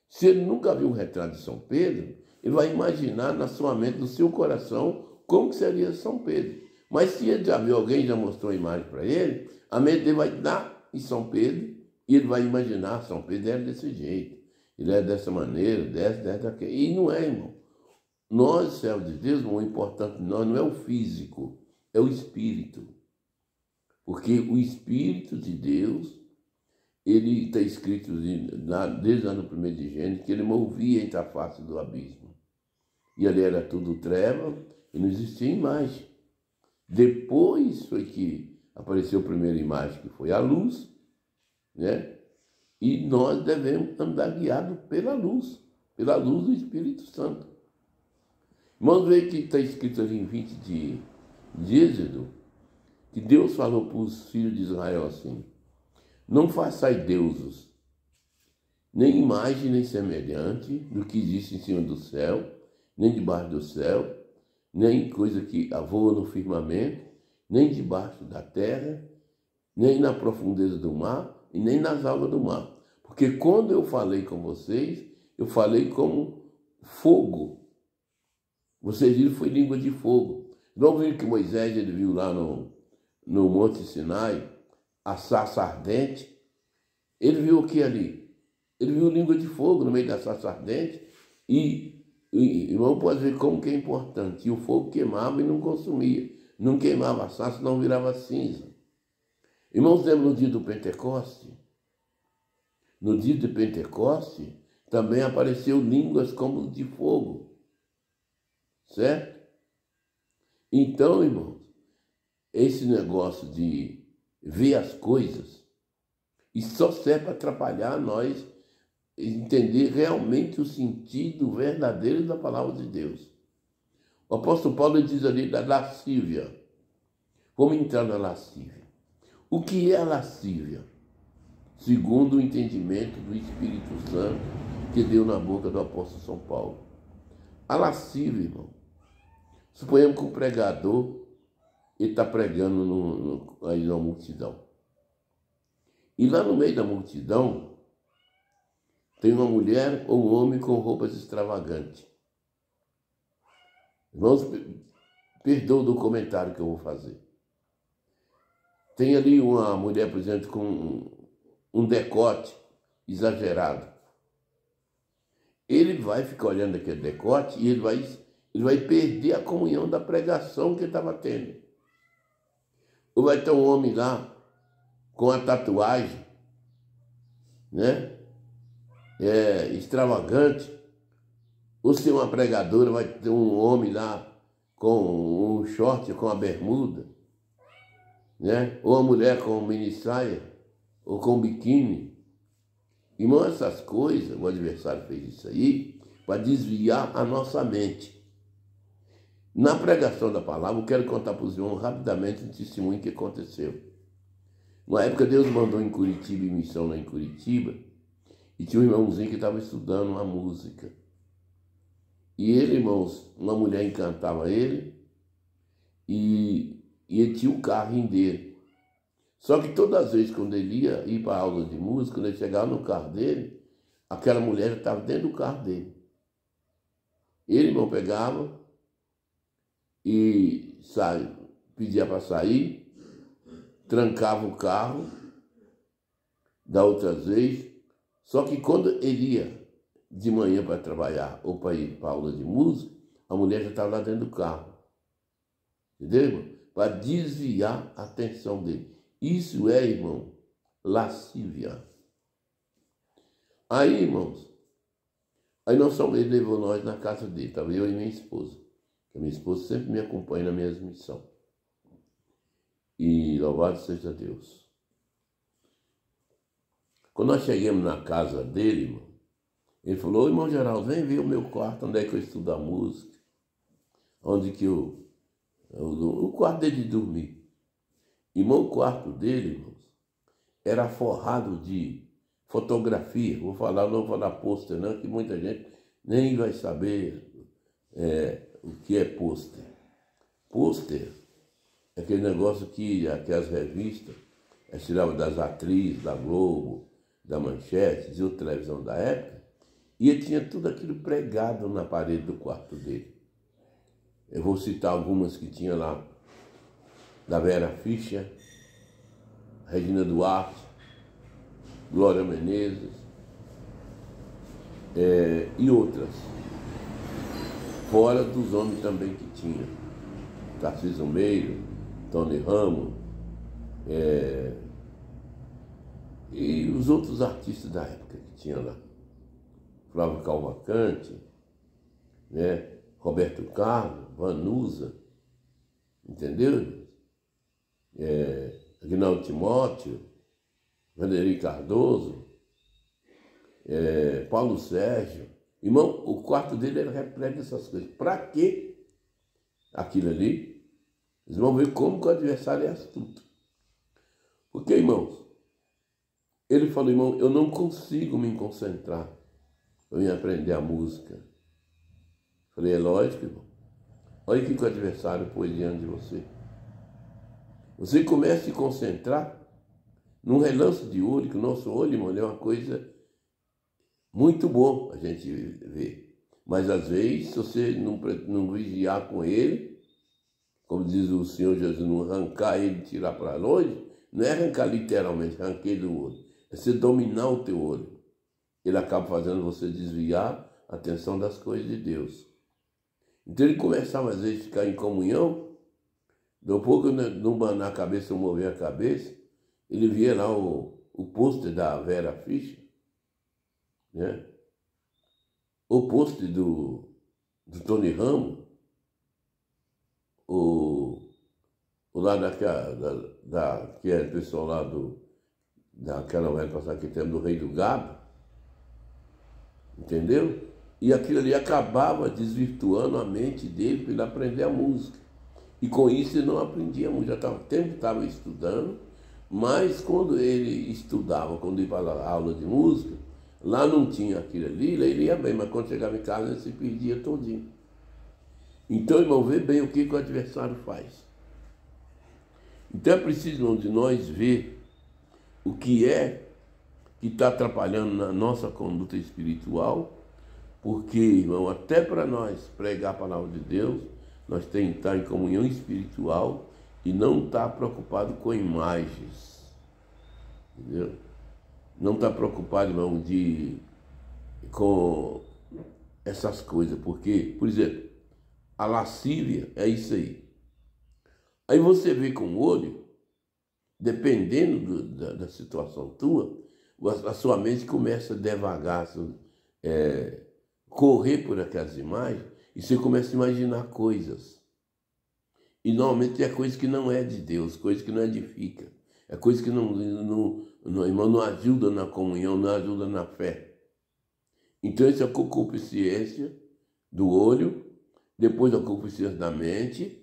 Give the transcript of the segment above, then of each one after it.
Se ele nunca viu um retrato de São Pedro, ele vai imaginar na sua mente, no seu coração, como que seria São Pedro. Mas se ele já viu, alguém já mostrou a imagem para ele, a mente dele vai dar em São Pedro e ele vai imaginar, São Pedro era desse jeito, ele é dessa maneira, dessa. E não é, irmão. Nós, servos de Deus, o importante de nós não é o físico, é o espírito. Porque o Espírito de Deus, ele está escrito desde o ano 1º de Gênesis, que ele movia entre a face do abismo. E ali era tudo treva e não existia imagem. Depois foi que apareceu a primeira imagem, que foi a luz, né? E nós devemos andar guiados pela luz do Espírito Santo. Vamos ver que está escrito ali em 20 de Êxodo, que Deus falou para os filhos de Israel assim: não façais deuses, nem imagem, nem semelhante do que existe em cima do céu, nem debaixo do céu, nem coisa que voa no firmamento, nem debaixo da terra, nem na profundeza do mar, e nem nas águas do mar. Porque quando eu falei com vocês, eu falei como fogo. Vocês viram, foi língua de fogo. Não viram que Moisés ele viu lá no Monte Sinai a sarça ardente? Ele viu o que ali? Ele viu língua de fogo no meio da sarça ardente e irmão pode ver como que é importante. E o fogo queimava e não consumia. Não queimava a sarça, não virava cinza. Irmãos, lembram no dia do Pentecoste? No dia de Pentecoste também apareceu línguas como de fogo. Certo? Então, irmãos, esse negócio de ver as coisas, isso só serve para atrapalhar nós entender realmente o sentido verdadeiro da palavra de Deus. O apóstolo Paulo diz ali da lascívia. Vamos entrar na lascívia. O que é a lascívia? Segundo o entendimento do Espírito Santo que deu na boca do apóstolo São Paulo. A lascívia, irmão. Suponhamos que um pregador ele está pregando aí na multidão. E lá no meio da multidão tem uma mulher ou um homem com roupas extravagantes. Irmãos, perdoa do comentário que eu vou fazer. Tem ali uma mulher, por exemplo, com um decote exagerado. Ele vai ficar olhando aquele decote e ele vai perder a comunhão da pregação que ele estava tendo. Ou vai ter um homem lá com a tatuagem, né? Extravagante. Ou se uma pregadora vai ter um homem lá com um short, com a bermuda, né? Ou uma mulher com mini saia, ou com biquíni. Irmão, essas coisas, o adversário fez isso aí para desviar a nossa mente. Na pregação da palavra, eu quero contar para os irmãos rapidamente um testemunho que aconteceu. Uma época Deus mandou em Curitiba, em missão lá em Curitiba, e tinha um irmãozinho que estava estudando uma música. E ele, irmãos, uma mulher encantava ele, e ele tinha o carrinho dele. Só que todas as vezes quando ele ia ir para a aula de música, quando ele chegava no carro dele, aquela mulher já estava dentro do carro dele. Ele, irmão, pegava e pedia para sair, trancava o carro da outras vezes. Só que quando ele ia de manhã para trabalhar ou para ir para a aula de música, a mulher já estava lá dentro do carro. Entendeu, irmão? Para desviar a atenção dele. Isso é, irmão, lascívia. Aí, irmãos, aí ele levou nós na casa dele, estava eu e minha esposa. A minha esposa sempre me acompanha nas minhas missões. E louvado seja Deus. Quando nós chegamos na casa dele, irmão, ele falou: irmão Geraldo, vem ver o meu quarto, onde é que eu estudo a música, onde que o quarto dele de dormir. Irmão, o quarto dele, irmãos, era forrado de fotografia. Não vou falar pôster não, que muita gente nem vai saber o que é pôster. Pôster é aquele negócio que aquelas revistas tiravam das atrizes, da Globo, da Manchete, de outra televisão da época, E ele tinha tudo aquilo pregado na parede do quarto dele. Eu vou citar algumas que tinha lá, da Vera Fischer, Regina Duarte, Glória Menezes, e outras. Fora dos homens também que tinha. Tarcísio Meira, Tony Ramos, e os outros artistas da época que tinha lá. Flávio Cavalcante, né? Roberto Carlos, Vanusa, entendeu? Aguinaldo Timóteo, Vanderlei Cardoso, Paulo Sérgio. Irmão, o quarto dele era repleto dessas coisas. Para quê aquilo ali? Vocês vão ver como que o adversário é astuto. Porque, irmãos, ele falou, irmão, eu não consigo me concentrar em aprender a música. Falei, é lógico, irmão. Olha o que o adversário pôs diante de você. Você começa a se concentrar num relance de olho, que o nosso olho, irmão, é uma coisa muito boa a gente ver. Mas às vezes, se você não vigiar com ele, como diz o Senhor Jesus, não arrancar ele e tirar para longe, não é arrancar literalmente, arranquei do olho. É você dominar o teu olho. Ele acaba fazendo você desviar a atenção das coisas de Deus. Então ele começava às vezes a ficar em comunhão, deu pouco não banar a cabeça ou mover a cabeça, ele via lá o pôster da Vera Fischer, né? O pôster do Tony Ramos, o lá que é o pessoal lá daquela novela passada que temos do Rei do Gado, entendeu? E aquilo ali acabava desvirtuando a mente dele para ele aprender a música. E com isso ele não aprendia muito, já estava tempo que estava estudando, mas quando ele estudava, quando ia para a aula de música, lá não tinha aquilo ali, ele ia bem, mas quando chegava em casa ele se perdia todinho. Então, irmão, vê bem o que o adversário faz. Então é preciso, irmão, de nós ver o que é que está atrapalhando na nossa conduta espiritual, porque, irmão, até para nós pregar a palavra de Deus, nós temos que estar em comunhão espiritual e não estar preocupado com imagens, entendeu? Não estar preocupado, irmão, com essas coisas, porque, por exemplo, a lascívia é isso aí. Aí você vê com o olho, dependendo da situação tua, a sua mente começa a devagar, correr por aquelas imagens, e você começa a imaginar coisas. E normalmente é coisa que não é de Deus, coisa que não edifica. É coisa que não ajuda na comunhão, não ajuda na fé. Então isso é a concupiscência do olho, depois a concupiscência da mente,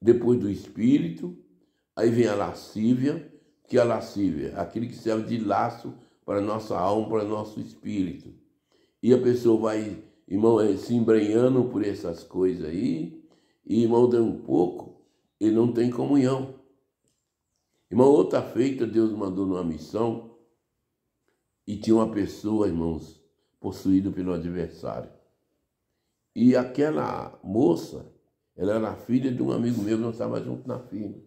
depois do espírito, aí vem a lascívia, que a lascívia é aquilo que serve de laço para a nossa alma, para o nosso espírito. E a pessoa vai, irmão, se embrenhando por essas coisas aí, e irmão, dando um pouco, ele não tem comunhão. Irmão, outra feita, Deus mandou numa missão, e tinha uma pessoa, irmãos, possuída pelo adversário. E aquela moça, ela era filha de um amigo meu que nós estávamos juntos na firma.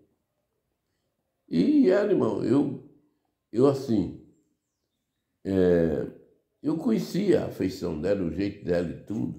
E ela, irmão, eu assim, eu conhecia a afeição dela, o jeito dela e tudo.